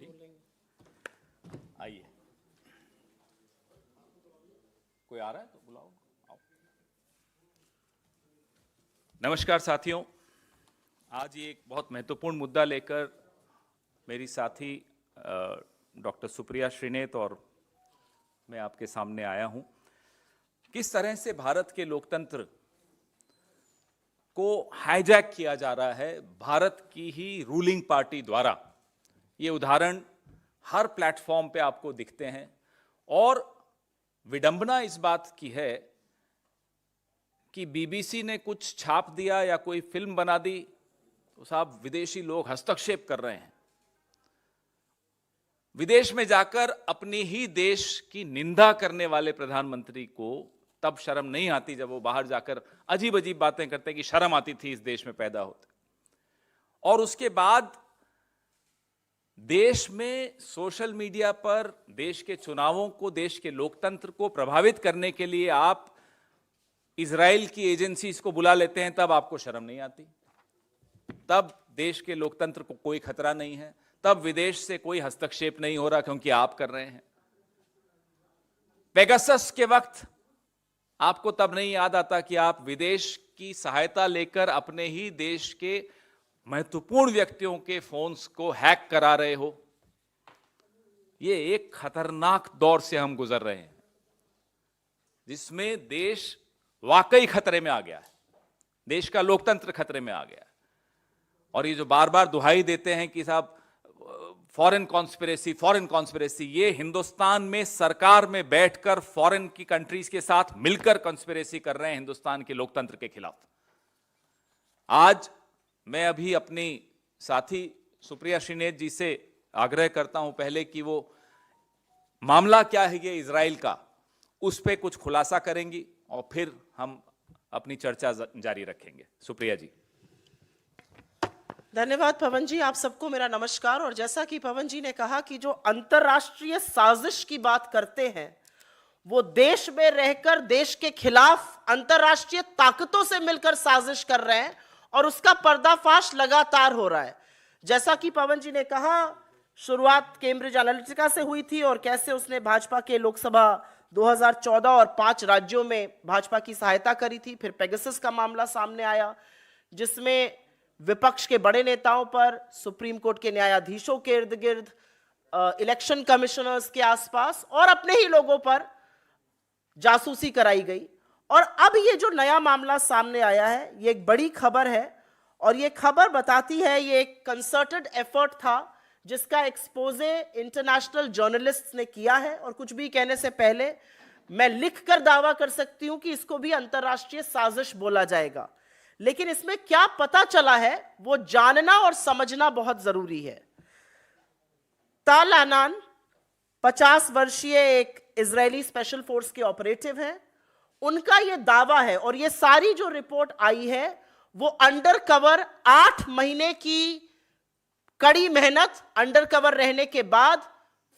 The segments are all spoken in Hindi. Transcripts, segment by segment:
आइए, कोई आ रहा है तो बुलाओ, आओ। नमस्कार साथियों, आज ये एक बहुत महत्वपूर्ण मुद्दा लेकर मेरी साथी डॉक्टर सुप्रिया श्रीनेत और मैं आपके सामने आया हूं। किस तरह से भारत के लोकतंत्र को हाईजैक किया जा रहा है भारत की ही रूलिंग पार्टी द्वारा, ये उदाहरण हर प्लेटफॉर्म पे आपको दिखते हैं। और विडंबना इस बात की है कि बीबीसी ने कुछ छाप दिया या कोई फिल्म बना दी तो साहब विदेशी लोग हस्तक्षेप कर रहे हैं। विदेश में जाकर अपनी ही देश की निंदा करने वाले प्रधानमंत्री को तब शर्म नहीं आती जब वो बाहर जाकर अजीब अजीब बातें करते कि शर्म आती थी इस देश में पैदा होते। और उसके बाद देश में सोशल मीडिया पर देश के चुनावों को, देश के लोकतंत्र को प्रभावित करने के लिए आप इजराइल की एजेंसीज को बुला लेते हैं, तब आपको शर्म नहीं आती। तब देश के लोकतंत्र को कोई खतरा नहीं है, तब विदेश से कोई हस्तक्षेप नहीं हो रहा क्योंकि आप कर रहे हैं। पेगासस के वक्त आपको तब नहीं याद आता कि आप विदेश की सहायता लेकर अपने ही देश के महत्वपूर्ण व्यक्तियों के फोन्स को हैक करा रहे हो। ये एक खतरनाक दौर से हम गुजर रहे हैं जिसमें देश वाकई खतरे में आ गया है, देश का लोकतंत्र खतरे में आ गया है। और ये जो बार बार दुहाई देते हैं कि साहब फॉरेन कॉन्स्पिरेसी, ये हिंदुस्तान में सरकार में बैठकर फॉरेन की कंट्रीज के साथ मिलकर कॉन्स्पिरेसी कर रहे हैं हिंदुस्तान के लोकतंत्र के खिलाफ। आज मैं अभी अपनी साथी सुप्रिया श्रीनेत जी से आग्रह करता हूं पहले कि वो मामला क्या है ये इजराइल का, उस पर कुछ खुलासा करेंगी और फिर हम अपनी चर्चा जारी रखेंगे। सुप्रिया जी। धन्यवाद पवन जी, आप सबको मेरा नमस्कार। और जैसा कि पवन जी ने कहा कि जो अंतर्राष्ट्रीय साजिश की बात करते हैं वो देश में रहकर देश के खिलाफ अंतर्राष्ट्रीय ताकतों से मिलकर साजिश कर रहे हैं और उसका पर्दाफाश लगातार हो रहा है। जैसा कि पवन जी ने कहा, शुरुआत कैम्ब्रिज एनालिटिका से हुई थी और कैसे उसने भाजपा के लोकसभा 2014 और 5 राज्यों में भाजपा की सहायता करी थी। फिर पेगासस का मामला सामने आया जिसमें विपक्ष के बड़े नेताओं पर, सुप्रीम कोर्ट के न्यायाधीशों के इर्द गिर्द, इलेक्शन कमिश्नर्स के आसपास और अपने ही लोगों पर जासूसी कराई गई। और अब ये जो नया मामला सामने आया है ये एक बड़ी खबर है और ये खबर बताती है ये एक कंसर्टेड एफर्ट था जिसका एक्सपोजे इंटरनेशनल जर्नलिस्ट्स ने किया है। और कुछ भी कहने से पहले मैं लिखकर दावा कर सकती हूं कि इसको भी अंतर्राष्ट्रीय साजिश बोला जाएगा, लेकिन इसमें क्या पता चला है वो जानना और समझना बहुत जरूरी है। ताल अनान 50 वर्षीय एक इजरायली स्पेशल फोर्स के ऑपरेटिव हैं। उनका ये दावा है और ये सारी जो रिपोर्ट आई है वो अंडर कवर 8 महीने की कड़ी मेहनत, अंडर कवर रहने के बाद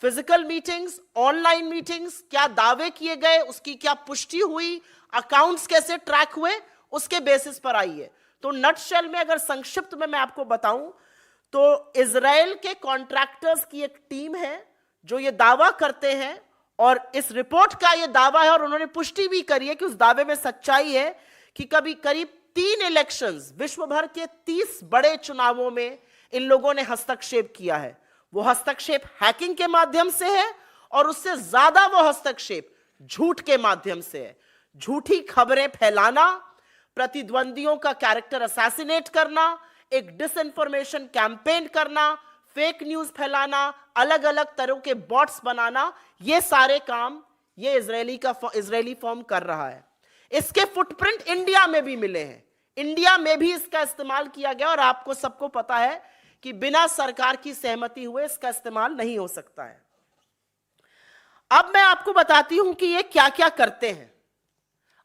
फिजिकल मीटिंग्स, ऑनलाइन मीटिंग्स, क्या दावे किए गए, उसकी क्या पुष्टि हुई, अकाउंट्स कैसे ट्रैक हुए, उसके बेसिस पर आई है। तो नटशेल में अगर संक्षिप्त में मैं आपको बताऊं तो इजराइल के कॉन्ट्रैक्टर्स की एक टीम है जो ये दावा करते हैं और इस रिपोर्ट का ये दावा है और उन्होंने पुष्टि भी करी है कि उस दावे में सच्चाई है कि कभी करीब 3 इलेक्शंस, विश्व भर के 30 बड़े चुनावों में इन लोगों ने हस्तक्षेप किया है। वो हस्तक्षेप हैकिंग के माध्यम से है और उससे ज्यादा वो हस्तक्षेप झूठ के माध्यम से है। झूठी खबरें फैलाना, प्रतिद्वंदियों का कैरेक्टर असैसिनेट करना, एक डिसइंफॉर्मेशन कैंपेन करना, फेक न्यूज फैलाना, अलग अलग तरह के बॉट्स बनाना, ये सारे काम ये इजरायली फर्म कर रहा है। इसके फुटप्रिंट इंडिया में भी मिले हैं, इंडिया में भी इसका इस्तेमाल किया गया और आपको सबको पता है कि बिना सरकार की सहमति हुए इसका इस्तेमाल नहीं हो सकता है। अब मैं आपको बताती हूं कि ये क्या क्या करते हैं।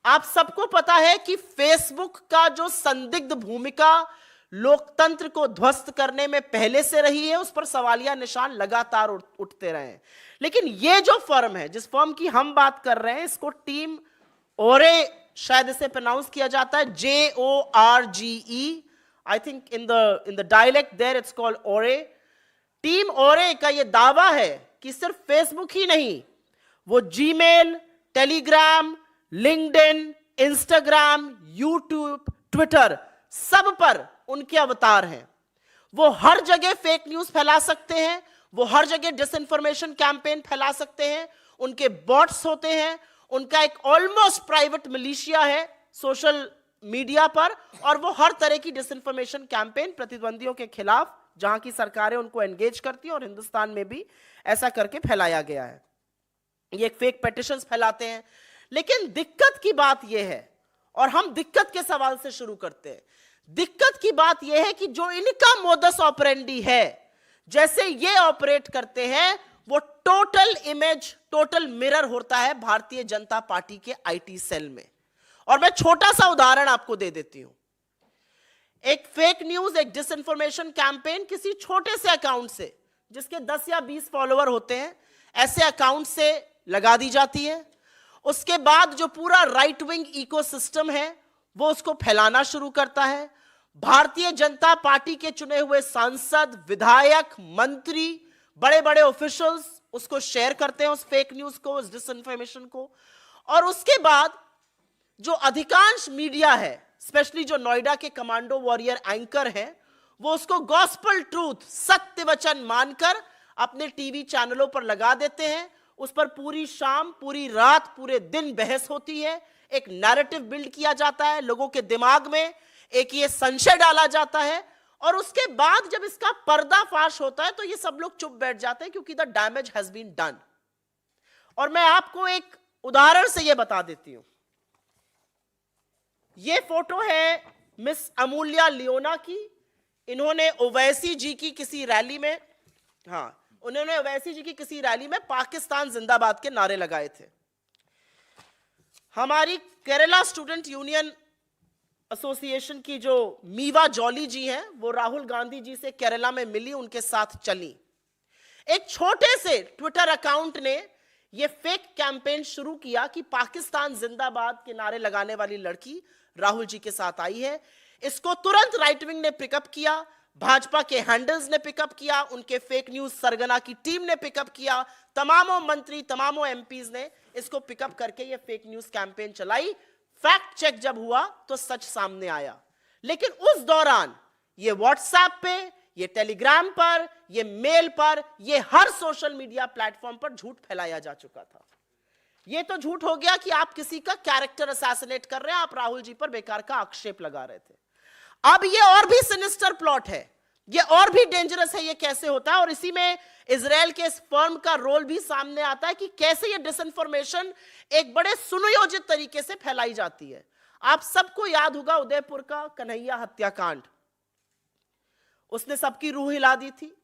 आप सबको पता है कि फेसबुक का जो संदिग्ध भूमिका लोकतंत्र को ध्वस्त करने में पहले से रही है, उस पर सवालिया निशान लगातार उठते रहे हैं। लेकिन ये जो फर्म है, जिस फर्म की हम बात कर रहे हैं, इसको टीम ओरे, शायद इसे प्रोनाउंस किया जाता है JORGE, I think in the dialect there it's called ओरे। टीम ओरे का यह दावा है कि सिर्फ फेसबुक ही नहीं, वो Gmail, Telegram, LinkedIn, Instagram, YouTube, Twitter, सब पर उनके अवतार हैं। वो हर जगह फेक न्यूज फैला सकते हैं, वो हर जगह डिसइंफॉर्मेशन कैंपेन फैला सकते हैं, उनके बॉट्स होते हैं, उनका एक ऑलमोस्ट प्राइवेट मिलिशिया है सोशल मीडिया पर, और वो हर तरह की डिसइंफॉर्मेशन कैंपेन प्रतिद्वंदियों के खिलाफ जहां की सरकारें उनको एंगेज करती हैं, और हिंदुस्तान में भी ऐसा करके फैलाया गया है। ये फेक पिटीशंस फैलाते हैं। लेकिन दिक्कत की बात यह है, और हम दिक्कत के सवाल से शुरू करते हैं। दिक्कत की बात यह है कि जो इनका मोडस ऑपरेंडी है, जैसे ये ऑपरेट करते हैं, वो टोटल इमेज, टोटल मिरर होता है भारतीय जनता पार्टी के आईटी सेल में। और मैं छोटा सा उदाहरण आपको दे देती हूं। एक फेक न्यूज, एक डिसइंफॉर्मेशन कैंपेन किसी छोटे से अकाउंट से, जिसके 10 या 20 फॉलोअर होते हैं, ऐसे अकाउंट से लगा दी जाती है। उसके बाद जो पूरा राइट विंग इकोसिस्टम है वो उसको फैलाना शुरू करता है। भारतीय जनता पार्टी के चुने हुए सांसद, विधायक, मंत्री, बड़े बड़े ऑफिशियल्स उसको शेयर करते हैं, उस फेक न्यूज को, उस डिसइंफॉर्मेशन को। और उसके बाद जो अधिकांश मीडिया है, स्पेशली जो नोएडा के कमांडो वॉरियर एंकर हैं, वो उसको गॉस्पल ट्रूथ, सत्य वचन मानकर अपने टीवी चैनलों पर लगा देते हैं। उस पर पूरी शाम, पूरी रात, पूरे दिन बहस होती है, एक नैरेटिव बिल्ड किया जाता है, लोगों के दिमाग में एक ये संशय डाला जाता है। और उसके बाद जब इसका पर्दाफाश होता है तो ये सब लोग चुप बैठ जाते हैं, क्योंकि the damage has been done. और मैं आपको एक उदाहरण से ये बता देती हूं। ये फोटो है मिस अमूल्या लियोना की। इन्होंने ओवैसी जी की किसी रैली में, उन्होंने ओवैसी जी की किसी रैली में पाकिस्तान जिंदाबाद के नारे लगाए थे। हमारी केरला स्टूडेंट यूनियन एसोसिएशन की जो मीवा जॉली जी हैं, वो राहुल गांधी जी से केरला में मिली, उनके साथ चली। एक छोटे से ट्विटर अकाउंट ने यह फेक कैंपेन शुरू किया कि पाकिस्तान जिंदाबाद के नारे लगाने वाली लड़की राहुल जी के साथ आई है। इसको तुरंत राइट विंग ने पिकअप किया, भाजपा के हैंडल्स ने पिकअप किया, उनके फेक न्यूज सरगना की टीम ने पिकअप किया, तमामों मंत्री, तमामों एमपीज ने इसको पिकअप करके ये फेक न्यूज कैंपेन चलाई। फैक्ट चेक जब हुआ तो सच सामने आया। लेकिन उस दौरान ये व्हाट्सएप पे, ये टेलीग्राम पर, ये मेल पर, ये हर सोशल मीडिया प्लेटफॉर्म पर झूठ फैलाया जा चुका था। ये तो झूठ हो गया कि आप किसी का कैरेक्टर असैसिनेट कर रहे हैं, आप राहुल जी पर बेकार का आक्षेप लगा रहे थे। अब ये और भी सिनिस्टर प्लॉट है, ये और भी डेंजरस है। ये कैसे होता है, और इसी में इजराइल के इस फर्म का रोल भी सामने आता है कि कैसे ये डिसइंफॉर्मेशन एक बड़े सुनियोजित तरीके से फैलाई जाती है। आप सबको याद होगा उदयपुर का कन्हैया हत्याकांड, उसने सबकी रूह हिला दी थी।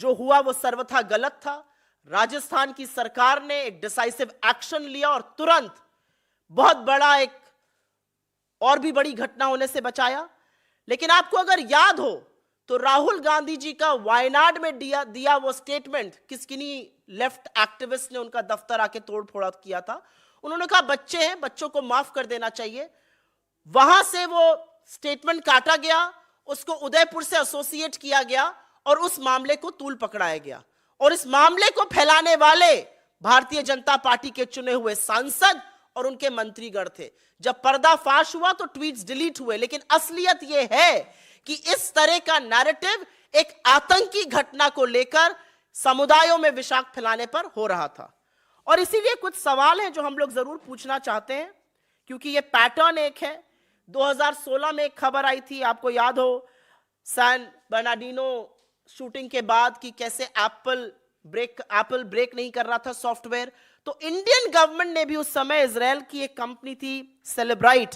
जो हुआ वो सर्वथा गलत था। राजस्थान की सरकार ने एक डिसाइसिव एक्शन लिया और तुरंत बहुत बड़ा एक और भी बड़ी घटना होने से बचाया। लेकिन आपको अगर याद हो तो राहुल गांधी जी का वायनाड में दिया वो स्टेटमेंट, किन्हीं लेफ्ट एक्टिविस्ट ने उनका दफ्तर आके तोड़ फोड़ किया था। उन्होंने कहा बच्चे हैं, बच्चों को माफ कर देना चाहिए। वहां से वो स्टेटमेंट काटा गया, उसको उदयपुर से एसोसिएट किया गया और उस मामले को तूल पकड़ाया गया। और इस मामले को फैलाने वाले भारतीय जनता पार्टी के चुने हुए सांसद और उनके मंत्रीगण थे। जब पर्दाफाश हुआ तो ट्वीट्स डिलीट हुए, लेकिन असलियत यह है कि इस तरह का नैरेटिव एक आतंकी घटना को लेकर समुदायों में विषाक्त फैलाने पर हो रहा था। और इसीलिए कुछ सवाल हैं जो हम लोग जरूर पूछना चाहते हैं, क्योंकि यह पैटर्न एक है। 2016 में एक खबर आई थी, आपको याद हो, सैन बर्नार्डिनो शूटिंग के बाद कि कैसे एप्पल ब्रेक नहीं कर रहा था सॉफ्टवेयर। तो इंडियन गवर्नमेंट ने भी उस समय इजराइल की एक कंपनी थी सेलेब्राइट,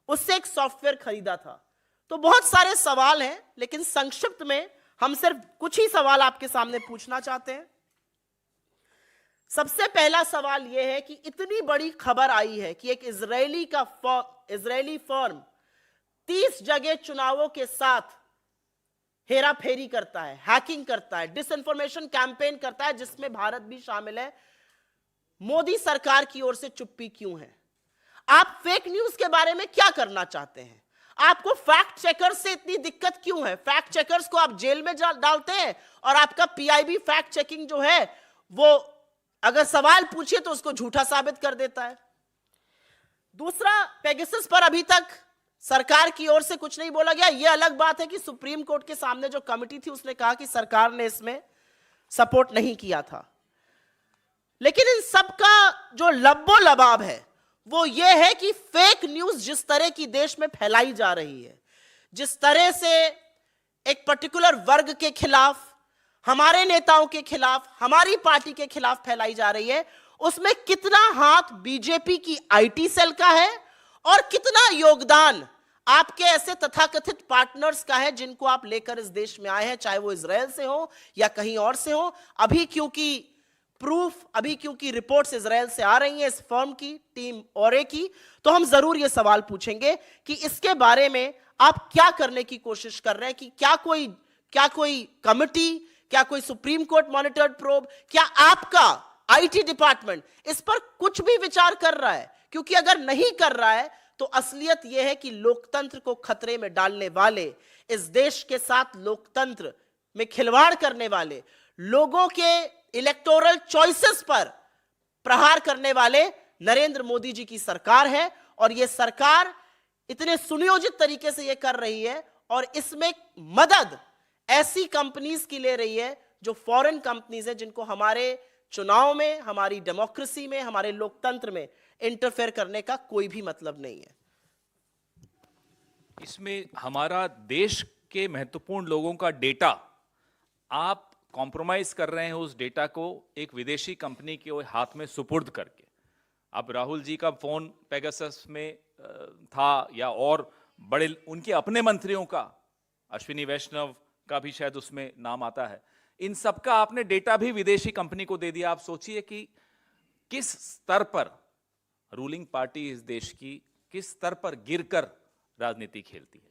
उससे एक सॉफ्टवेयर खरीदा था। तो बहुत सारे सवाल हैं, लेकिन संक्षिप्त में हम सिर्फ कुछ ही सवाल आपके सामने पूछना चाहते हैं। सबसे पहला सवाल यह है कि इतनी बड़ी खबर आई है कि एक इजरायली फर्म 30 जगह चुनावों के साथ हेरा फेरी करता है, हैकिंग करता है, डिसइंफॉर्मेशन कैंपेन करता है, जिसमें भारत भी शामिल है। मोदी सरकार की ओर से चुप्पी क्यों है? आप फेक न्यूज के बारे में क्या करना चाहते हैं? आपको फैक्ट चेकर से इतनी दिक्कत क्यों है? फैक्ट चेकर्स को आप जेल में डालते हैं और आपका पीआईबी फैक्ट चेकिंग जो है वो अगर सवाल पूछे तो उसको झूठा साबित कर देता है। दूसरा, पेगासस पर अभी तक सरकार की ओर से कुछ नहीं बोला गया। यह अलग बात है कि सुप्रीम कोर्ट के सामने जो कमिटी थी उसने कहा कि सरकार ने इसमें सपोर्ट नहीं किया था। लेकिन इन सब का जो लब्बो लबाब है वो ये है कि फेक न्यूज जिस तरह की देश में फैलाई जा रही है, जिस तरह से एक पर्टिकुलर वर्ग के खिलाफ, हमारे नेताओं के खिलाफ, हमारी पार्टी के खिलाफ फैलाई जा रही है, उसमें कितना हाथ बीजेपी की आईटी सेल का है और कितना योगदान आपके ऐसे तथाकथित पार्टनर्स का है जिनको आप लेकर इस देश में आए हैं, चाहे वो इजराइल से हो या कहीं और से हो। अभी क्योंकि रिपोर्ट्स इजराइल से आ रही हैं, इस फर्म की टीम औरे की, तो हम जरूर ये सवाल पूछेंगे कि इसके बारे में आप क्या करने की कोशिश कर रहे हैं, कि क्या कोई कमिटी, क्या कोई सुप्रीम कोर्ट मॉनिटर्ड प्रोब, क्या आपका आईटी डिपार्टमेंट इस पर कुछ भी विचार कर रहा है? क्योंकि अगर नहीं कर रहा है तो असलियत यह है कि लोकतंत्र को खतरे में डालने वाले, इस देश के साथ लोकतंत्र में खिलवाड़ करने वाले, लोगों के इलेक्टोरल चॉइसेस पर प्रहार करने वाले नरेंद्र मोदी जी की सरकार है। और यह सरकार इतने सुनियोजित तरीके से यह कर रही है और इसमें मदद ऐसी कंपनीज की ले रही है जो फॉरेन कंपनीज है, जिनको हमारे चुनाव में, हमारी डेमोक्रेसी में, हमारे लोकतंत्र में इंटरफेयर करने का कोई भी मतलब नहीं है। इसमें हमारा देश के महत्वपूर्ण लोगों का डेटा आप कॉम्प्रोमाइज कर रहे हैं, उस डेटा को एक विदेशी कंपनी के हाथ में सुपुर्द करके। अब राहुल जी का फोन पेगासस में था या और बड़े उनके अपने मंत्रियों का, अश्विनी वैष्णव का भी शायद उसमें नाम आता है, इन सब का आपने डेटा भी विदेशी कंपनी को दे दिया। आप सोचिए कि किस स्तर पर रूलिंग पार्टी इस देश की किस स्तर पर गिरकर राजनीति खेलती है।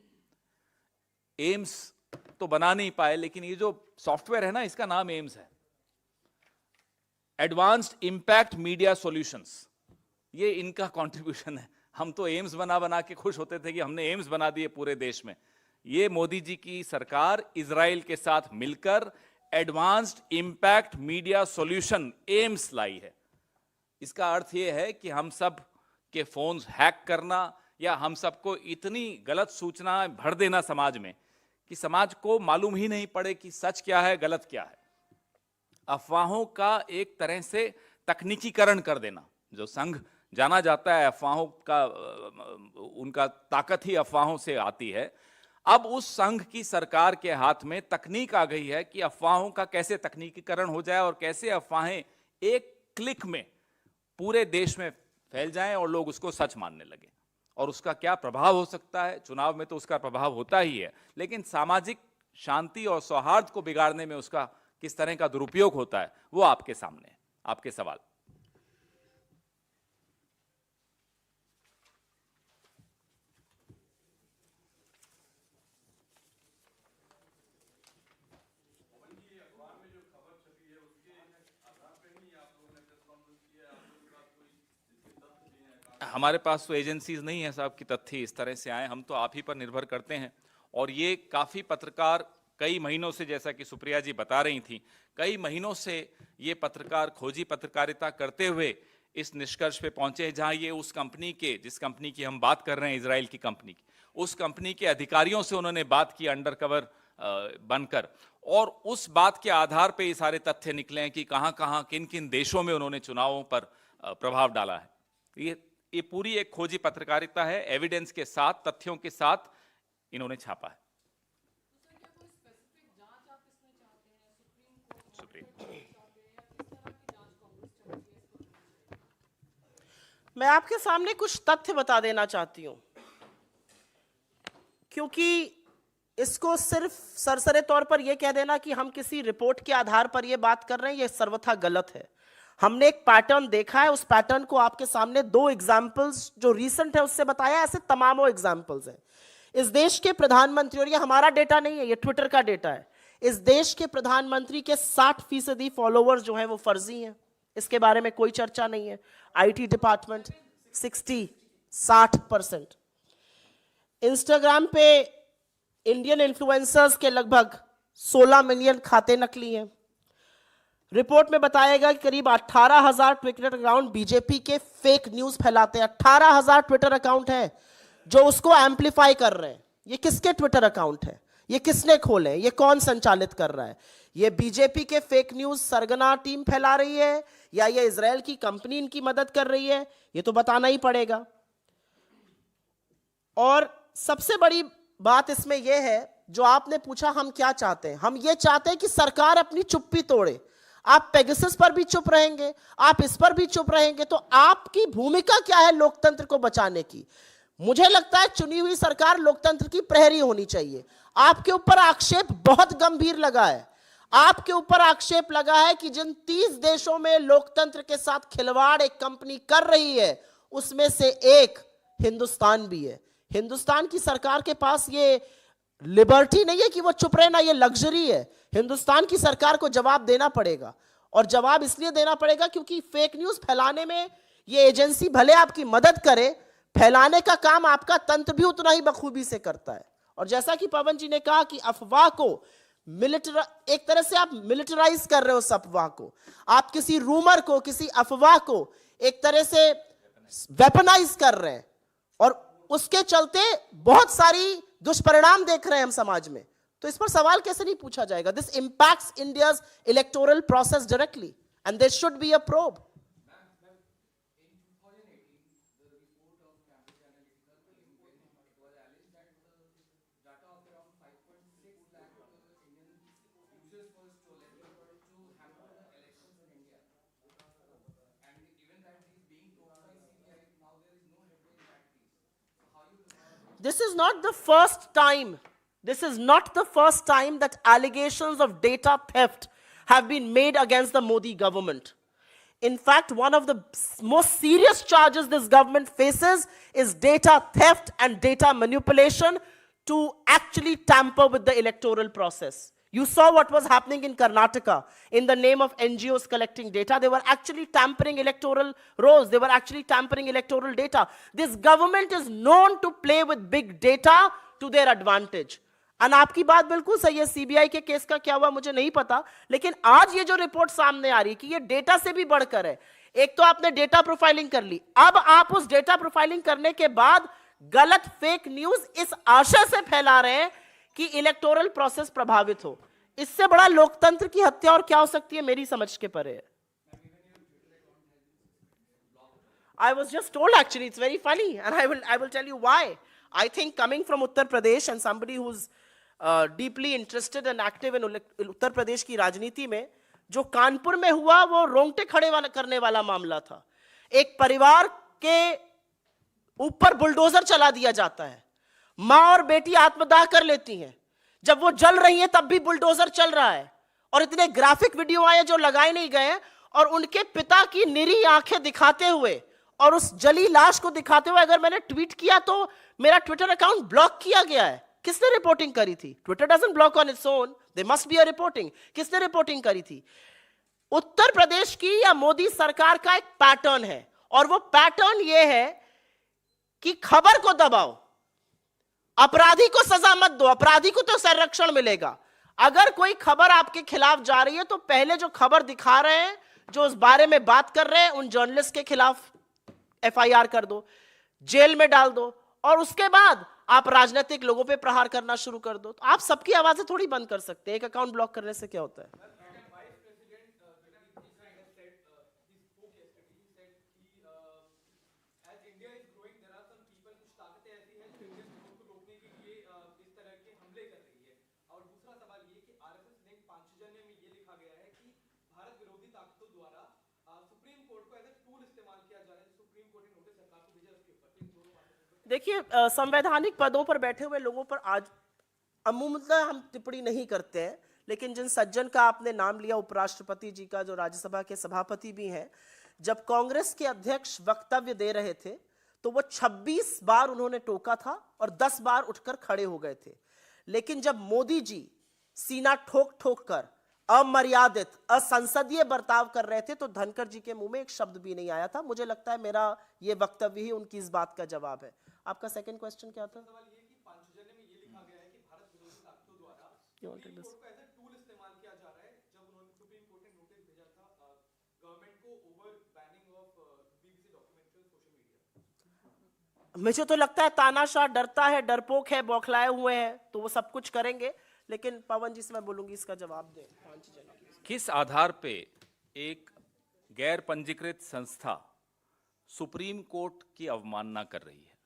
एम्स तो बना नहीं पाए, लेकिन ये जो सॉफ्टवेयर है ना, इसका नाम एम्स है, एडवांस्ड इंपैक्ट मीडिया सॉल्यूशंस, ये इनका कंट्रीब्यूशन है। हम तो एम्स बना बना के खुश होते थे कि हमने एम्स बना दिए पूरे देश में। ये मोदी जी की सरकार इजराइल के साथ मिलकर advanced impact media solution AIMS लाई है। इसका अर्थ यह है कि हम सब के फोन्स हैक करना या हम सबको इतनी गलत सूचना भर देना समाज में कि समाज को मालूम ही नहीं पड़े कि सच क्या है, गलत क्या है। अफवाहों का एक तरह से तकनीकीकरण कर देना, जो संघ जाना जाता है अफवाहों का, उनका ताकत ही अफवाहों से आती है। अब उस संघ की सरकार के हाथ में तकनीक आ गई है कि अफवाहों का कैसे तकनीकीकरण हो जाए और कैसे अफवाहें एक क्लिक में पूरे देश में फैल जाएं और लोग उसको सच मानने लगे। और उसका क्या प्रभाव हो सकता है, चुनाव में तो उसका प्रभाव होता ही है, लेकिन सामाजिक शांति और सौहार्द को बिगाड़ने में उसका किस तरह का दुरुपयोग होता है वो आपके सामने है। आपके सवाल। हमारे पास तो एजेंसीज नहीं है साहब कि तथ्य इस तरह से आए, हम तो आप ही पर निर्भर करते हैं। और ये काफ़ी पत्रकार कई महीनों से, जैसा कि सुप्रिया जी बता रही थी, कई महीनों से ये पत्रकार खोजी पत्रकारिता करते हुए इस निष्कर्ष पे पहुंचे जहां ये उस कंपनी के, जिस कंपनी की हम बात कर रहे हैं, इजराइल की कंपनी की, उस कंपनी के अधिकारियों से उन्होंने बात की अंडर कवर बनकर, और उस बात के आधार पे ये सारे तथ्य निकले हैं कि कहां कहां किन किन देशों में उन्होंने चुनावों पर प्रभाव डाला है। ये पूरी एक खोजी पत्रकारिता है, एविडेंस के साथ, तथ्यों के साथ इन्होंने छापा है। मैं आपके सामने कुछ तथ्य बता देना चाहती हूं, क्योंकि इसको सिर्फ सरसरे तौर पर यह कह देना कि हम किसी रिपोर्ट के आधार पर यह बात कर रहे हैं, यह सर्वथा गलत है। हमने एक पैटर्न देखा है, उस पैटर्न को आपके सामने दो एग्जाम्पल्स जो रीसेंट है उससे बताया, ऐसे तमामों एग्जाम्पल्स हैं। इस देश के प्रधानमंत्री, और ये हमारा डेटा नहीं है, ये ट्विटर का डेटा है, इस देश के प्रधानमंत्री के 60% फॉलोअर्स जो हैं वो फर्जी हैं, इसके बारे में कोई चर्चा नहीं है। आईटी डिपार्टमेंट 60% इंस्टाग्राम पे इंडियन इन्फ्लुएंसर्स के लगभग 16 मिलियन खाते नकली हैं। रिपोर्ट में बताया गया कि करीब 18,000 ट्विटर अकाउंट बीजेपी के फेक न्यूज फैलाते हैं। 18,000 ट्विटर अकाउंट हैं जो उसको एम्पलीफाई कर रहे हैं। ये किसके ट्विटर अकाउंट है? ये किसने खोले? ये कौन संचालित कर रहा है? ये बीजेपी के फेक न्यूज सरगना टीम फैला रही है या ये इजराइल की कंपनी इनकी मदद कर रही है? ये तो बताना ही पड़ेगा। और सबसे बड़ी बात इसमें यह है, जो आपने पूछा हम क्या चाहते हैं, हम ये चाहते हैं कि सरकार अपनी चुप्पी तोड़े। आप पेगासस पर भी चुप रहेंगे, आप इस पर भी चुप रहेंगे, तो आपकी भूमिका क्या है लोकतंत्र को बचाने की? मुझे लगता है चुनी हुई सरकार लोकतंत्र की प्रहरी होनी चाहिए। आपके ऊपर आक्षेप बहुत गंभीर लगा है। आपके ऊपर आक्षेप लगा है कि जिन 30 देशों में लोकतंत्र के साथ खिलवाड़ एक कंपनी कर रही है, उसमें से एक हिंदुस्तान भी है। हिंदुस्तान की सरकार के पास ये लिबर्टी नहीं है कि वो चुप रहना, ये लग्जरी है। हिंदुस्तान की सरकार को जवाब देना पड़ेगा, और जवाब इसलिए देना पड़ेगा क्योंकि फेक न्यूज फैलाने में ये एजेंसी भले आपकी मदद करे, फैलाने का काम आपका तंत्र भी उतना ही बखूबी से करता है। और जैसा कि पवन जी ने कहा कि अफवाह को एक तरह से आप मिलिटराइज कर रहे हो उस अफवाह को, आप किसी रूमर को, किसी अफवाह को एक तरह से वेपनाइज कर रहे हैं, और उसके चलते बहुत सारी दुष्परिणाम देख रहे हैं हम समाज में। तो इस पर सवाल कैसे नहीं पूछा जाएगा? This impacts India's electoral process directly and there should be a probe. This is not the first time. This is not the first time that allegations of data theft have been made against the Modi government. In fact, one of the most serious charges this government faces is data theft and data manipulation to actually tamper with the electoral process. You saw what was happening in Karnataka in the name of NGOs collecting data. They were actually tampering electoral rolls. They were actually tampering electoral data. This government is known to play with big data to their advantage. और आपकी बात बिल्कुल सही है, सीबीआई के केस का क्या हुआ मुझे नहीं पता, लेकिन आज ये जो रिपोर्ट सामने आ रही है कि ये डेटा से भी बढ़कर है। एक तो आपने डेटा प्रोफाइलिंग कर ली, अब आप उस डेटा प्रोफाइलिंग करने के बाद गलत फेक न्यूज इस आशा से फैला रहे हैं कि इलेक्टोरल प्रोसेस प्रभावित हो। इससे बड़ा लोकतंत्र की हत्या और क्या हो सकती है, मेरी समझ के परे है। I was just told actually, it's very funny, and I will tell you why. I think coming from Uttar Pradesh and somebody who's deeply interested and active in Uttar Pradesh की राजनीति में, जो कानपुर में हुआ वो रोंगटे खड़े करने वाला मामला था। एक परिवार के ऊपर बुलडोजर चला दिया जाता है, मां और बेटी आत्मदाह कर लेती हैं, जब वो जल रही हैं तब भी बुलडोजर चल रहा है, और इतने ग्राफिक वीडियो आए जो लगाए नहीं गए, और उनके पिता की निरी आंखें दिखाते हुए और उस जली लाश को दिखाते हुए अगर मैंने ट्वीट किया तो मेरा ट्विटर अकाउंट ब्लॉक किया गया है। किसने रिपोर्टिंग करी थी? Twitter doesn't block on its own, there must be a reporting. किसने रिपोर्टिंग करी थी? उत्तर प्रदेश की या मोदी सरकार का एक पैटर्न है, और वो पैटर्न ये है कि खबर को दबाओ, अपराधी को सजा मत दो, अपराधी को तो संरक्षण मिलेगा। अगर कोई खबर आपके खिलाफ जा रही है तो पहले जो खबर दिखा रहे हैं, जो उस बारे में बात कर रहे हैं, उन जर्नलिस्ट के खिलाफ एफआईआर कर दो, जेल में डाल दो, और उसके बाद आप राजनीतिक लोगों पे प्रहार करना शुरू कर दो। तो आप सबकी आवाजें थोड़ी बंद कर सकते हैं, एक अकाउंट ब्लॉक करने से क्या होता है? देखिए, संवैधानिक पदों पर बैठे हुए लोगों पर आज अमूमतः हम टिप्पणी नहीं करते हैं, लेकिन जिन सज्जन का आपने नाम लिया, उपराष्ट्रपति जी का, जो राज्यसभा के सभापति भी हैं, जब कांग्रेस के अध्यक्ष वक्तव्य दे रहे थे तो वो 26 बार उन्होंने टोका था और 10 बार उठकर खड़े हो गए थे। लेकिन जब मोदी जी सीना ठोक ठोक कर अमर्यादित, असंसदीय बर्ताव कर रहे थे तो धनखड़ जी के मुंह में एक शब्द भी नहीं आया था। मुझे लगता है मेरा ये वक्तव्य ही उनकी इस बात का जवाब है। आपका सेकंड क्वेश्चन क्या था? You want to take this? मुझे तो लगता है तानाशाह डरता है, डरपोक है, बौखलाए हुए हैं, तो वो सब कुछ करेंगे। लेकिन पवन जी से मैं बोलूंगी इसका जवाब दें। किस आधार पे एक गैर पंजीकृत संस्था सुप्रीम कोर्ट की अवमानना कर रही है?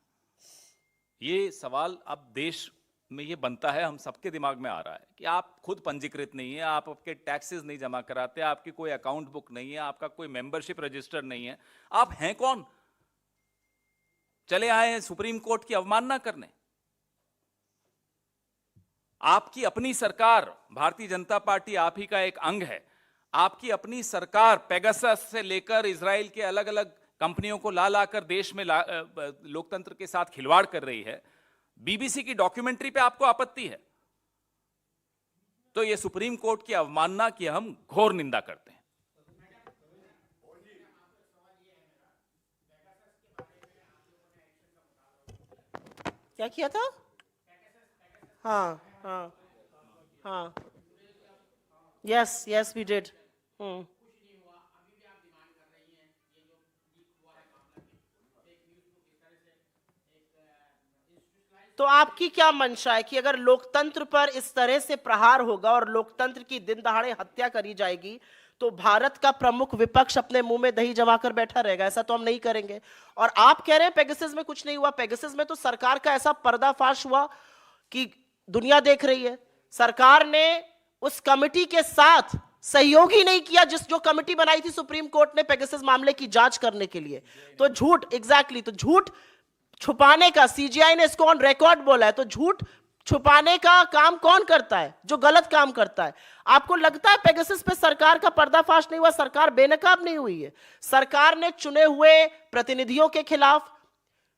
ये सवाल अब देश में ये बनता है, हम सबके दिमाग में आ रहा है कि आप खुद पंजीकृत नहीं है, आप आपके टैक्सेस नहीं जमा कराते, आपकी कोई अकाउंट बुक नहीं है, आपका कोई मेंबरशिप रजिस्टर नहीं है, आप हैं कौन? चले आए हैं सुप्रीम कोर्ट की अवमानना करने। आपकी अपनी सरकार, भारतीय जनता पार्टी आप ही का एक अंग है, आपकी अपनी सरकार पेगासस से लेकर इजराइल के अलग अलग कंपनियों को ला लाकर देश में लोकतंत्र के साथ खिलवाड़ कर रही है। बीबीसी की डॉक्यूमेंट्री पे आपको आपत्ति है, तो ये सुप्रीम कोर्ट की अवमानना की हम घोर निंदा करते हैं। क्या किया था? हाँ हाँ हाँ, यस यस वी डिड। तो आपकी क्या मंशा है कि अगर लोकतंत्र पर इस तरह से प्रहार होगा और लोकतंत्र की दिन दहाड़े हत्या करी जाएगी तो भारत का प्रमुख विपक्ष अपने मुंह में दही जमाकर बैठा रहेगा? ऐसा तो हम नहीं करेंगे। और आप कह रहे हैं पेगासस में कुछ नहीं हुआ। पेगासस में तो सरकार का ऐसा पर्दाफाश हुआ कि दुनिया देख रही है। सरकार ने उस कमेटी के साथ सहयोग ही नहीं किया जो कमेटी बनाई थी सुप्रीम कोर्ट ने पेगासस मामले की जांच करने के लिए। तो झूठ, एग्जैक्टली, तो झूठ छुपाने का सीजीआई ने इसको ऑन रिकॉर्ड बोला है। तो झूठ छुपाने का काम कौन करता है? जो गलत काम करता है। आपको लगता है पेगासस पे सरकार का पर्दाफाश नहीं हुआ? सरकार बेनकाब नहीं हुई है। सरकार ने चुने हुए प्रतिनिधियों के खिलाफ,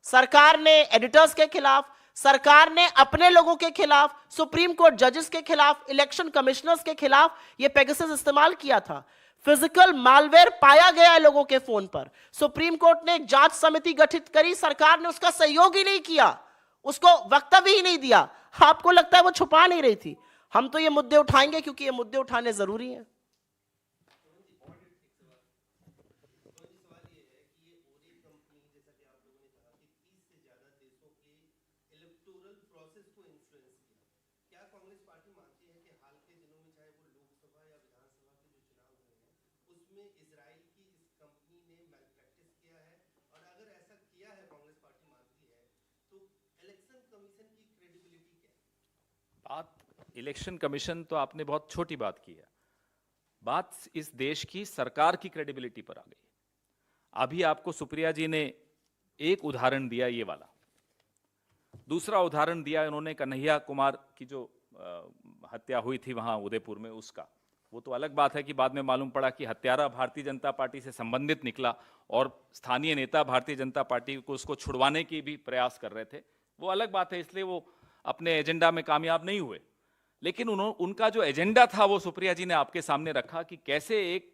सरकार ने एडिटर्स के खिलाफ, सरकार ने अपने लोगों के खिलाफ, सुप्रीम कोर्ट जजेस के खिलाफ, इलेक्शन कमिश्नर्स के खिलाफ यह पेगासस इस्तेमाल किया था। फिजिकल मालवेयर पाया गया है लोगों के फोन पर। सुप्रीम कोर्ट ने एक जांच समिति गठित करी, सरकार ने उसका सहयोग ही नहीं किया, उसको वक्तव्य ही नहीं दिया। आपको लगता है वो छुपा नहीं रही थी? हम तो ये मुद्दे उठाएंगे क्योंकि ये मुद्दे उठाने जरूरी हैं। बात इलेक्शन कमीशन तो आपने बहुत छोटी बात की है, बात इस देश की सरकार की क्रेडिबिलिटी पर आ गई। अभी आपको सुप्रिया जी ने एक उदाहरण दिया, ये वाला। दूसरा उदाहरण दिया उन्होंने कन्हैया कुमार की जो हत्या हुई थी वहां उदयपुर में, उसका। वो तो अलग बात है कि बाद में मालूम पड़ा कि हत्यारा भारतीय जनता पार्टी से संबंधित निकला और स्थानीय नेता भारतीय जनता पार्टी को उसको छुड़वाने की भी प्रयास कर रहे थे। वो अलग बात है, इसलिए वो अपने एजेंडा में कामयाब नहीं हुए। लेकिन उनका जो एजेंडा था वो सुप्रिया जी ने आपके सामने रखा कि कैसे एक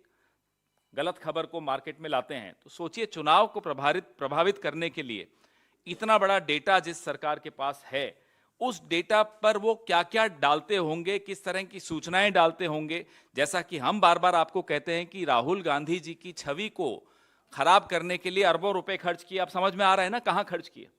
गलत खबर को मार्केट में लाते हैं। तो सोचिए, चुनाव को प्रभावित करने के लिए इतना बड़ा डेटा जिस सरकार के पास है, उस डेटा पर वो क्या क्या डालते होंगे, किस तरह की सूचनाएं डालते होंगे। जैसा कि हम बार बार आपको कहते हैं कि राहुल गांधी जी की छवि को खराब करने के लिए अरबों रुपए खर्च किए। अब समझ में आ रहा है ना कहां खर्च किए।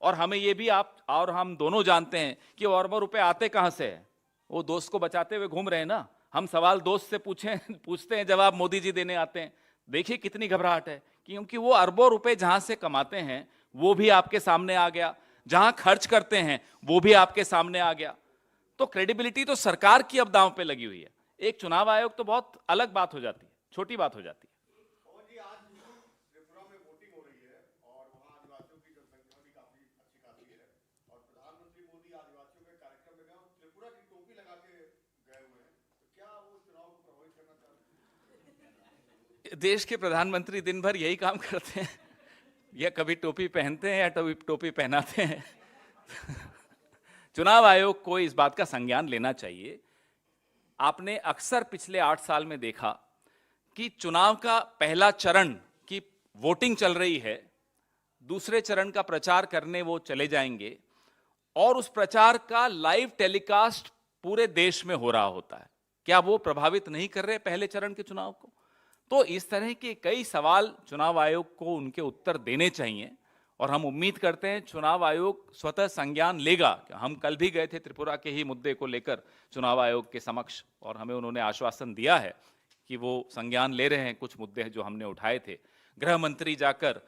और हमें ये भी आप और हम दोनों जानते हैं कि वो अरबों रुपए आते कहां से है। वो दोस्त को बचाते हुए घूम रहे हैं ना। हम सवाल दोस्त से पूछते हैं, जवाब मोदी जी देने आते हैं। देखिए कितनी घबराहट है, क्योंकि वो अरबों रुपए जहां से कमाते हैं वो भी आपके सामने आ गया, जहां खर्च करते हैं वो भी आपके सामने आ गया। तो क्रेडिबिलिटी तो सरकार की अब दांव पे लगी हुई है। एक चुनाव आयोग तो बहुत अलग बात हो जाती है, छोटी बात हो जाती है। देश के प्रधानमंत्री दिन भर यही काम करते हैं, या कभी टोपी पहनते हैं या टोपी पहनाते हैं। चुनाव आयोग को इस बात का संज्ञान लेना चाहिए। आपने अक्सर पिछले 8 साल में देखा कि चुनाव का पहला चरण की वोटिंग चल रही है, दूसरे चरण का प्रचार करने वो चले जाएंगे और उस प्रचार का लाइव टेलीकास्ट पूरे देश में हो रहा होता है, क्या वो प्रभावित नहीं कर रहे पहले चरण के चुनाव को? तो इस तरह के कई सवाल चुनाव आयोग को उनके उत्तर देने चाहिए और हम उम्मीद करते हैं चुनाव आयोग स्वतः संज्ञान लेगा। हम कल भी गए थे त्रिपुरा के ही मुद्दे को लेकर चुनाव आयोग के समक्ष और हमें उन्होंने आश्वासन दिया है कि वो संज्ञान ले रहे हैं कुछ मुद्दे जो हमने उठाए थे। गृह मंत्री जाकर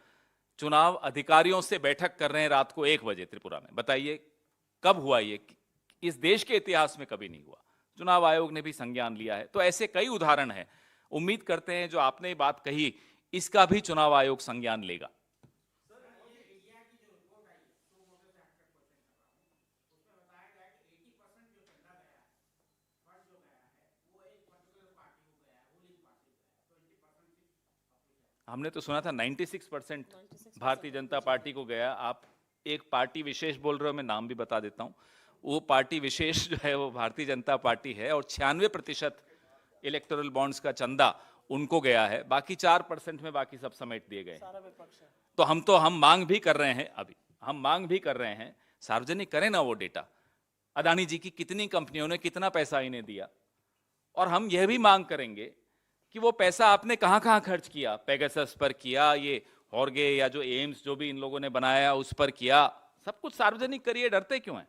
चुनाव अधिकारियों से बैठक कर रहे हैं रात को 1 बजे त्रिपुरा में। बताइए कब हुआ ये? इस देश के इतिहास में कभी नहीं हुआ। चुनाव आयोग ने भी संज्ञान लिया है। तो ऐसे कई उदाहरण हैं। उम्मीद करते हैं जो आपने बात कही इसका भी चुनाव आयोग संज्ञान लेगा। हमने तो सुना था 96% भारतीय जनता पार्टी को गया। आप एक पार्टी विशेष बोल रहे हो, मैं नाम भी बता देता हूं। वो पार्टी विशेष जो है वो भारतीय जनता पार्टी है और 96% इलेक्टोरल बॉन्ड्स का चंदा उनको गया है। बाकी 4% में बाकी सब समेट दिए गए। तो हम मांग भी कर रहे हैं, अभी हम मांग भी कर रहे हैं सार्वजनिक करें ना वो डेटा। अदानी जी की कितनी कंपनियों ने कितना पैसा इन्हें दिया, और हम यह भी मांग करेंगे कि वो पैसा आपने कहां कहां खर्च किया। पेगासस पर किया, ये हॉर्गे या जो एम्स जो भी इन लोगों ने बनाया उस पर किया। सब कुछ सार्वजनिक करिए, डरते क्यों हैं?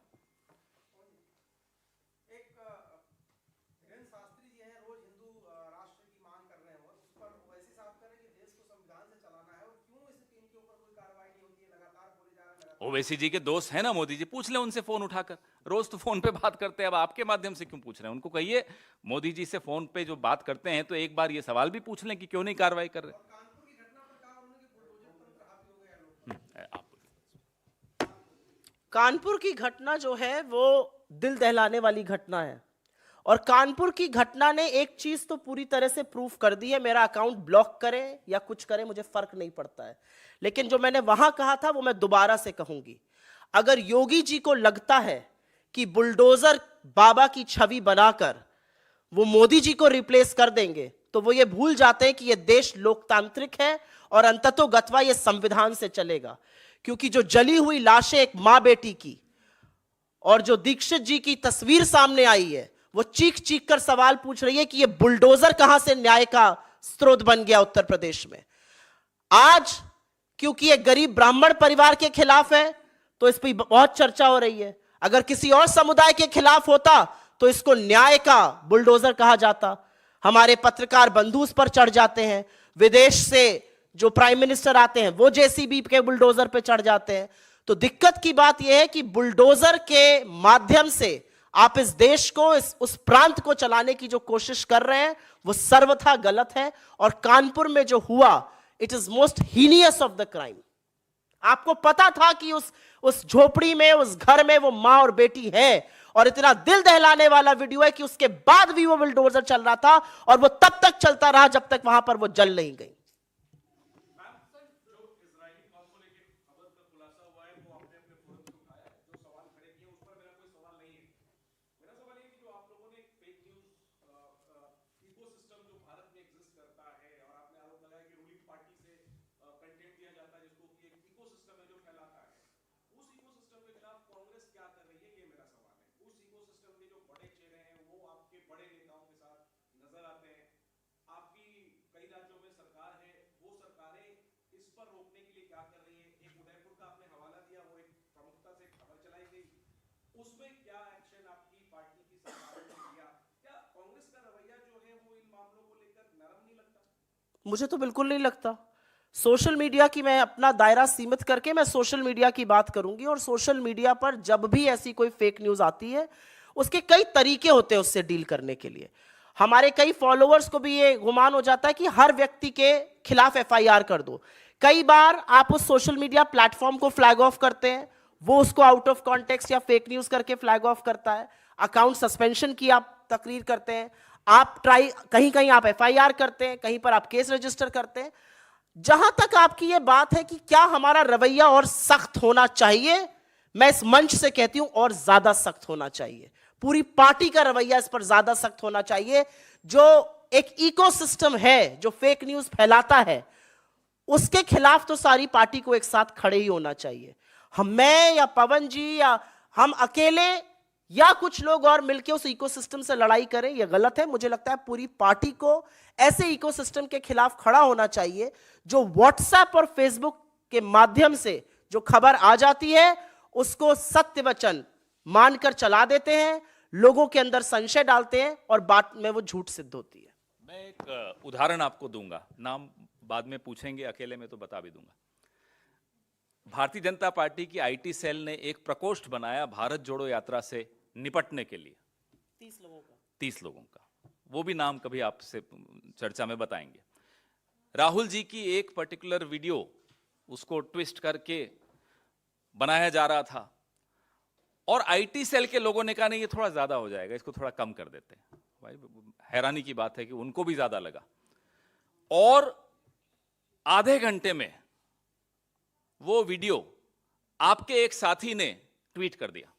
ओवैसी जी के दोस्त हैं ना मोदी जी, पूछ ले उनसे फोन उठाकर। रोज तो फोन पे बात करते हैं, अब आपके माध्यम से क्यों पूछ रहे हैं? उनको कहिए मोदी जी से फोन पे जो बात करते हैं तो एक बार ये सवाल भी पूछ लें कि क्यों नहीं कार्रवाई कर रहे। कानपुर की घटना जो है वो दिल दहलाने वाली घटना है, और कानपुर की घटना ने एक चीज तो पूरी तरह से प्रूफ कर दी है। मेरा अकाउंट ब्लॉक करें या कुछ करें मुझे फर्क नहीं पड़ता है, लेकिन जो मैंने वहां कहा था वो मैं दोबारा से कहूंगी। अगर योगी जी को लगता है कि बुलडोजर बाबा की छवि बनाकर वो मोदी जी को रिप्लेस कर देंगे, तो वो ये भूल जाते हैं कि ये देश लोकतांत्रिक है और अंततोगत्वा ये संविधान से चलेगा। क्योंकि जो जली हुई लाशें एक मां बेटी की और जो दीक्षित जी की तस्वीर सामने आई है, वो चीख चीख कर सवाल पूछ रही है कि ये बुलडोजर कहां से न्याय का स्रोत बन गया उत्तर प्रदेश में। आज क्योंकि ये गरीब ब्राह्मण परिवार के खिलाफ है तो इस पर बहुत चर्चा हो रही है। अगर किसी और समुदाय के खिलाफ होता तो इसको न्याय का बुलडोजर कहा जाता। हमारे पत्रकार बंधु उस पर चढ़ जाते हैं, विदेश से जो प्राइम मिनिस्टर आते हैं वो जेसीबी के बुलडोजर पे चढ़ जाते हैं। तो दिक्कत की बात यह है कि बुलडोजर के माध्यम से आप इस देश को उस प्रांत को चलाने की जो कोशिश कर रहे हैं वो सर्वथा गलत है। और कानपुर में जो हुआ, it is most heinous of the crime. आपको पता था कि उस झोपड़ी में, उस घर में वो मां और बेटी है, और इतना दिल दहलाने वाला वीडियो है कि उसके बाद भी वो बुलडोजर चल रहा था और वो तब तक चलता रहा जब तक वहां पर वो जल नहीं गई। उसमें क्या एक्शन आपकी पार्टी की सरकार ने लिया? क्या कांग्रेस का रवैया जो है वो इन मामलों को लेकर नरम नहीं लगता? मुझे तो बिल्कुल नहीं लगता। सोशल मीडिया की, मैं अपना दायरा सीमित करके मैं सोशल मीडिया की बात करूंगी, और सोशल मीडिया पर जब भी ऐसी कोई फेक न्यूज आती है उसके कई तरीके होते हैं उससे डील करने के लिए। हमारे कई फॉलोअर्स को भी ये गुमान हो जाता है कि हर व्यक्ति के खिलाफ एफआईआर कर दो। कई बार आप उस सोशल मीडिया प्लेटफॉर्म को फ्लैग ऑफ करते हैं, वो उसको आउट ऑफ कॉन्टेक्स्ट या फेक न्यूज करके फ्लैग ऑफ करता है। अकाउंट सस्पेंशन की आप तकरीर करते हैं, आप कहीं कहीं आप एफआईआर करते हैं, कहीं पर आप केस रजिस्टर करते हैं। जहां तक आपकी ये बात है कि क्या हमारा रवैया और सख्त होना चाहिए, मैं इस मंच से कहती हूं और ज्यादा सख्त होना चाहिए। पूरी पार्टी का रवैया इस पर ज्यादा सख्त होना चाहिए। जो एक इकोसिस्टम है जो फेक न्यूज फैलाता है, उसके खिलाफ तो सारी पार्टी को एक साथ खड़े ही होना चाहिए। मैं या पवन जी या हम अकेले या कुछ लोग और मिलकर उस इकोसिस्टम से लड़ाई करें, यह गलत है। मुझे लगता है पूरी पार्टी को ऐसे इकोसिस्टम के खिलाफ खड़ा होना चाहिए जो व्हाट्सएप और फेसबुक के माध्यम से जो खबर आ जाती है उसको सत्य वचन मानकर चला देते हैं, लोगों के अंदर संशय डालते हैं और बात में वो झूठ सिद्ध होती है। मैं एक उदाहरण आपको दूंगा, नाम बाद में पूछेंगे, अकेले में तो बता भी दूंगा। भारतीय जनता पार्टी की आईटी सेल ने एक प्रकोष्ठ बनाया भारत जोड़ो यात्रा से निपटने के लिए, 30 लोगों का, वो भी नाम कभी आपसे चर्चा में बताएंगे। राहुल जी की एक पर्टिकुलर वीडियो उसको ट्विस्ट करके बनाया जा रहा था और आईटी सेल के लोगों ने कहा नहीं ये थोड़ा ज्यादा हो जाएगा, इसको थोड़ा कम कर देते हैं। भाई हैरानी की बात है कि उनको भी ज्यादा लगा और आधे घंटे में वो वीडियो आपके एक साथी ने ट्वीट कर दिया।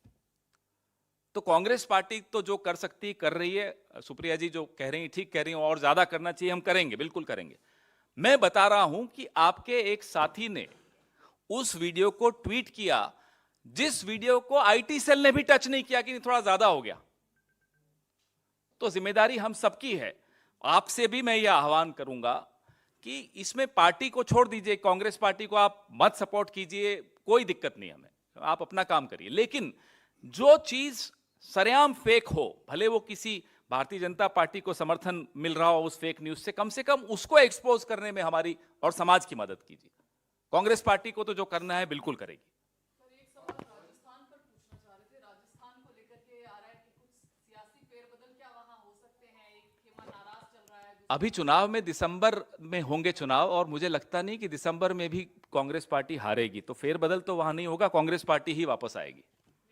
तो कांग्रेस पार्टी तो जो कर सकती कर रही है, सुप्रिया जी जो कह रही हैं ठीक कह रही हैं, और ज्यादा करना चाहिए, हम करेंगे, बिल्कुल करेंगे। मैं बता रहा हूं कि आपके एक साथी ने उस वीडियो को ट्वीट किया जिस वीडियो को आईटी सेल ने भी टच नहीं किया कि थोड़ा ज्यादा हो गया। तो जिम्मेदारी हम सबकी है। आपसे भी मैं यह आह्वान करूंगा कि इसमें पार्टी को छोड़ दीजिए, कांग्रेस पार्टी को आप मत सपोर्ट कीजिए, कोई दिक्कत नहीं हमें, आप अपना काम करिए, लेकिन जो चीज सरेआम फेक हो, भले वो किसी भारतीय जनता पार्टी को समर्थन मिल रहा हो उस फेक न्यूज से कम उसको एक्सपोज करने में हमारी और समाज की मदद कीजिए। कांग्रेस पार्टी को तो जो करना है बिल्कुल करेगी। राजस्थान पर पूछना चाह रहे थे, राजस्थान को लेकर के आ रहा है कि कुछ सियासी फेरबदल क्या वहां हो सकते हैं? एक खेमा नाराज चल रहा है, अभी चुनाव में दिसंबर में होंगे चुनाव और मुझे लगता नहीं कि दिसंबर में भी कांग्रेस पार्टी हारेगी, तो फेरबदल तो वहां नहीं होगा, कांग्रेस पार्टी ही वापस आएगी।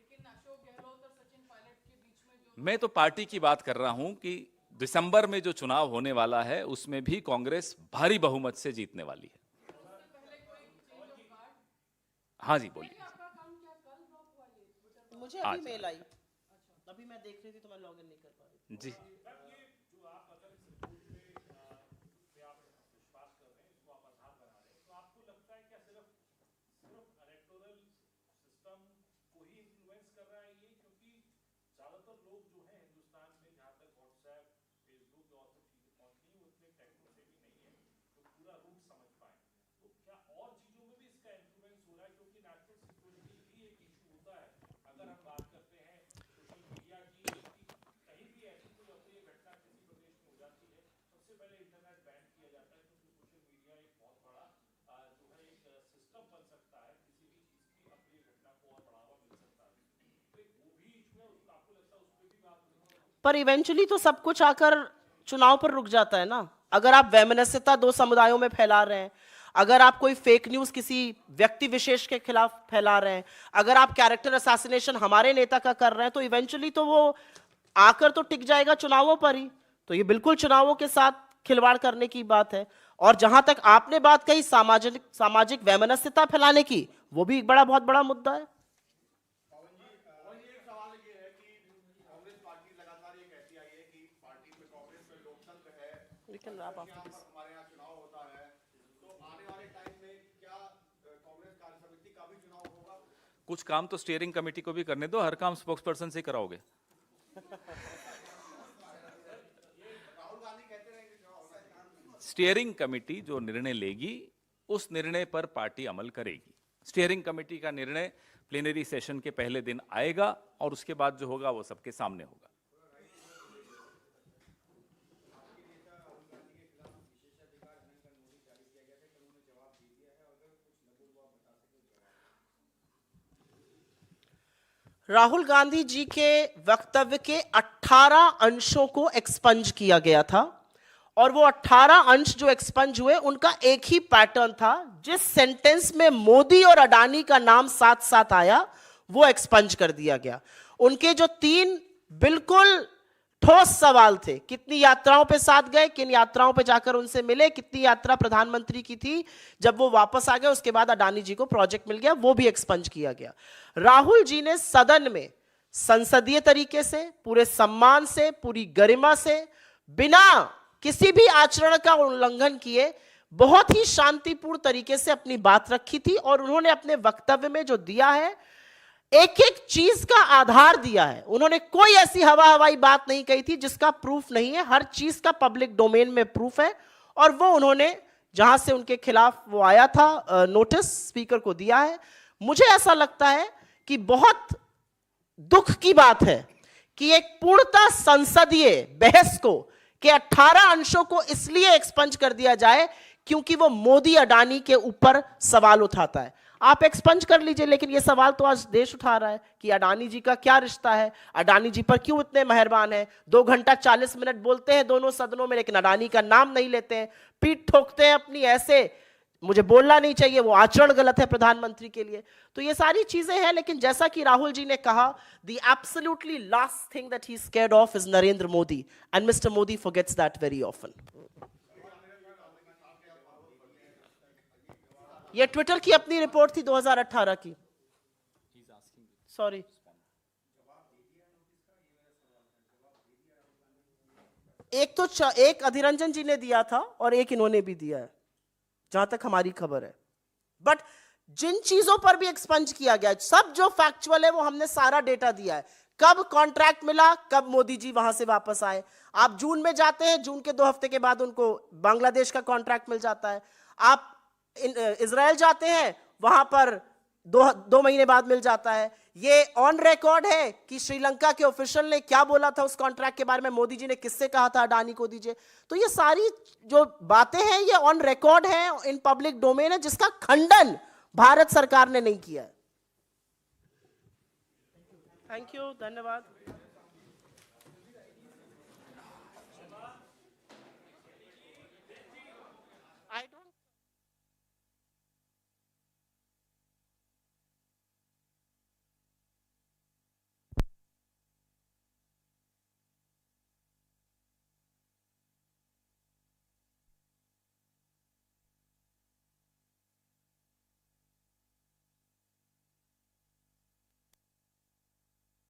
लेकिन अशोक गहलोत और सचिन पायलट के बीच में जो मैं तो पार्टी की बात कर रहा हूं कि दिसंबर में जो चुनाव होने वाला है उसमें भी कांग्रेस भारी बहुमत से जीतने वाली है। हाँ जी बोलिए। मुझे अभी मेल आई, अभी मैं देख रही थी तो मैं लॉगिन नहीं कर पा रही जी पर इवेंचुअली तो सब कुछ आकर चुनाव पर रुक जाता है ना। अगर आप वैमनस्यता दो समुदायों में फैला रहे हैं, अगर आप कोई फेक न्यूज किसी व्यक्ति विशेष के खिलाफ फैला रहे हैं, अगर आप कैरेक्टर असैसिनेशन हमारे नेता का कर रहे हैं, तो इवेंचुअली तो वो आकर तो टिक जाएगा चुनावों पर ही। तो ये बिल्कुल चुनावों के साथ खिलवाड़ करने की बात है। और जहां तक आपने बात कही सामाजिक वैमनस्यता फैलाने की, वो भी एक बहुत बड़ा मुद्दा है। हमारे यहाँ चुनाव होता है, तो आने वाले टाइम में क्या कांग्रेस कार्य समिति का भी चुनाव होगा? कुछ काम तो स्टीयरिंग कमेटी को भी करने दो, हर काम स्पोक्स पर्सन से कराओगे। स्टीयरिंग कमेटी जो निर्णय लेगी उस निर्णय पर पार्टी अमल करेगी। स्टीयरिंग कमेटी का निर्णय प्लेनरी सेशन के पहले दिन आएगा और उसके बाद जो होगा वो सबके सामने होगा। राहुल गांधी जी के वक्तव्य के 18 अंशों को एक्सपंज किया गया था और वो 18 अंश जो एक्सपंज हुए उनका एक ही पैटर्न था। जिस सेंटेंस में मोदी और अडानी का नाम साथ साथ आया वो एक्सपंज कर दिया गया। उनके जो 3 बिल्कुल ठोस सवाल थे, कितनी यात्राओं पे साथ गए, किन यात्राओं पे जाकर उनसे मिले, कितनी यात्रा प्रधानमंत्री की थी, जब वो वापस आ गए उसके बाद अडानी जी को प्रोजेक्ट मिल गया, वो भी एक्सपंज किया गया। राहुल जी ने सदन में संसदीय तरीके से, पूरे सम्मान से, पूरी गरिमा से, बिना किसी भी आचरण का उल्लंघन किए बहुत ही शांतिपूर्ण तरीके से अपनी बात रखी थी और उन्होंने अपने वक्तव्य में जो दिया है एक एक चीज का आधार दिया है। उन्होंने कोई ऐसी हवाई बात नहीं कही थी जिसका प्रूफ नहीं है। हर चीज का पब्लिक डोमेन में प्रूफ है, और वो उन्होंने जहां से उनके खिलाफ वो आया था नोटिस, स्पीकर को दिया है। मुझे ऐसा लगता है कि बहुत दुख की बात है कि एक पूर्णतः संसदीय बहस को के 18 अंशों को इसलिए एक्सपंज कर दिया जाए क्योंकि वो मोदी अडानी के ऊपर सवाल उठाता है। आप एक्सपंज कर लीजिए, लेकिन ये सवाल तो आज देश उठा रहा है कि अडानी जी का क्या रिश्ता है, अडानी जी पर क्यों इतने मेहरबान है। 2 घंटा 40 मिनट बोलते हैं दोनों सदनों में, लेकिन अडानी का नाम नहीं लेते हैं, पीठ ठोकते हैं अपनी। ऐसे मुझे बोलना नहीं चाहिए, वो आचरण गलत है प्रधानमंत्री के लिए। तो ये सारी चीजें हैं, लेकिन जैसा कि राहुल जी ने कहा, the absolutely last thing that he is scared of is Narendra Modi, and mister Modi forgets that very often. ये ट्विटर की अपनी रिपोर्ट थी 2018 की। सॉरी, एक अधिरंजन जी ने दिया था और एक इन्होंने भी दिया है, जहां तक हमारी खबर है। बट जिन चीजों पर भी एक्सपंज किया गया, सब जो फैक्चुअल है वो हमने सारा डेटा दिया है। कब कॉन्ट्रैक्ट मिला, कब मोदी जी वहां से वापस आए। आप जून में जाते हैं, जून के 2 हफ्ते के बाद उनको बांग्लादेश का कॉन्ट्रैक्ट मिल जाता है। आप इजराइल जाते हैं, वहां पर 2 महीने बाद मिल जाता है। ये ऑन रिकॉर्ड है कि श्रीलंका के ऑफिशियल ने क्या बोला था उस कॉन्ट्रैक्ट के बारे में, मोदी जी ने किससे कहा था अडानी को दीजिए। तो ये सारी जो बातें हैं ये ऑन रिकॉर्ड है, इन पब्लिक डोमेन है, जिसका खंडन भारत सरकार ने नहीं किया है। थैंक यू, धन्यवाद।